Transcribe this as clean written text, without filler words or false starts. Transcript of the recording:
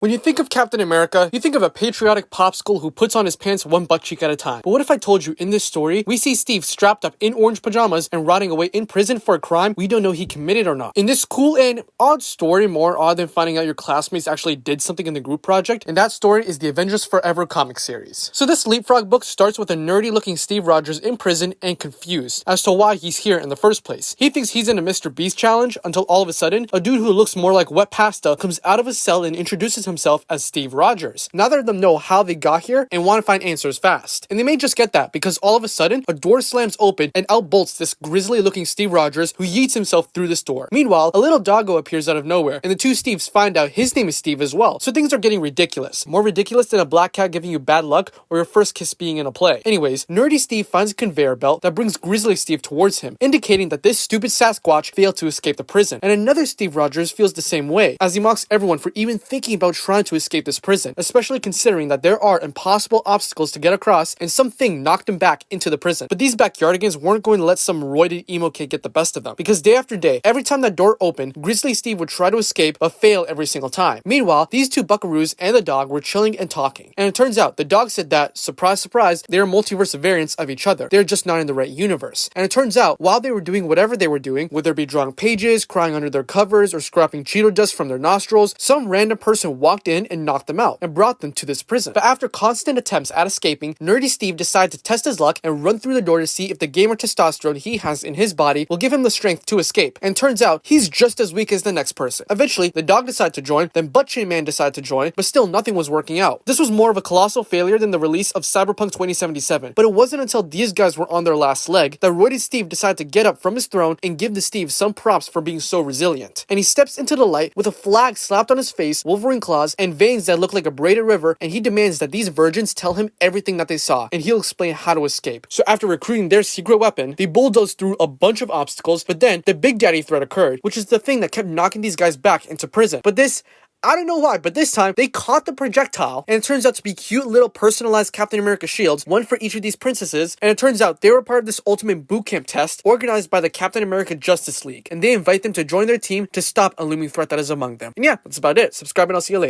When you think of Captain America, you think of a patriotic popsicle who puts on his pants one butt cheek at a time. But what if I told you in this story, we see Steve strapped up in orange pajamas and rotting away in prison for a crime we don't know he committed or not? In this cool and odd story, more odd than finding out your classmates actually did something in the group project, and that story is the Avengers Forever comic series. So this Leapfrog book starts with a nerdy looking Steve Rodgers in prison and confused as to why he's here in the first place. He thinks he's in a Mr. Beast challenge until all of a sudden, a dude who looks more like wet pasta comes out of his cell and introduces himself as Steve Rodgers. Neither of them know how they got here and want to find answers fast. And they may just get that because all of a sudden, a door slams open and out bolts this grisly looking Steve Rodgers who yeets himself through this door. Meanwhile, a little doggo appears out of nowhere and the two Steves find out his name is Steve as well. So things are getting ridiculous. More ridiculous than a black cat giving you bad luck or your first kiss being in a play. Anyways, Nerdy Steve finds a conveyor belt that brings Grizzly Steve towards him, indicating that this stupid Sasquatch failed to escape the prison. And another Steve Rodgers feels the same way, as he mocks everyone for even thinking about trying to escape this prison, especially considering that there are impossible obstacles to get across and something knocked him back into the prison. But these backyardigans weren't going to let some roided emo kid get the best of them, because day after day, every time that door opened, Grizzly Steve would try to escape but fail every single time. Meanwhile, these two buckaroos and the dog were chilling and talking, and it turns out the dog said that, surprise surprise, they are multiverse variants of each other. They're just not in the right universe. And it turns out, while they were doing whatever they were doing, whether it be drawing pages, crying under their covers, or scrapping Cheeto dust from their nostrils, some random person walked in and knocked them out and brought them to this prison. But after constant attempts at escaping, Nerdy Steve decided to test his luck and run through the door to see if the gamer testosterone he has in his body will give him the strength to escape. And turns out, he's just as weak as the next person. Eventually, the dog decided to join, then Butt Chain Man decided to join, but still nothing was working out. This was more of a colossal failure than the release of Cyberpunk 2077, but it wasn't until these guys were on their last leg that Roided Steve decided to get up from his throne and give the Steve some props for being so resilient. And he steps into the light with a flag slapped on his face, Wolverine claws, and veins that look like a braided river, and he demands that these virgins tell him everything that they saw, and he'll explain how to escape. So after recruiting their secret weapon, they bulldoze through a bunch of obstacles, but then the Big Daddy threat occurred, which is the thing that kept knocking these guys back into prison. But this, I don't know why, but this time, they caught the projectile, and it turns out to be cute little personalized Captain America shields, one for each of these princesses, and it turns out they were part of this ultimate boot camp test organized by the Captain America Justice League, and they invite them to join their team to stop a looming threat that is among them. And yeah, that's about it. Subscribe and I'll see you later.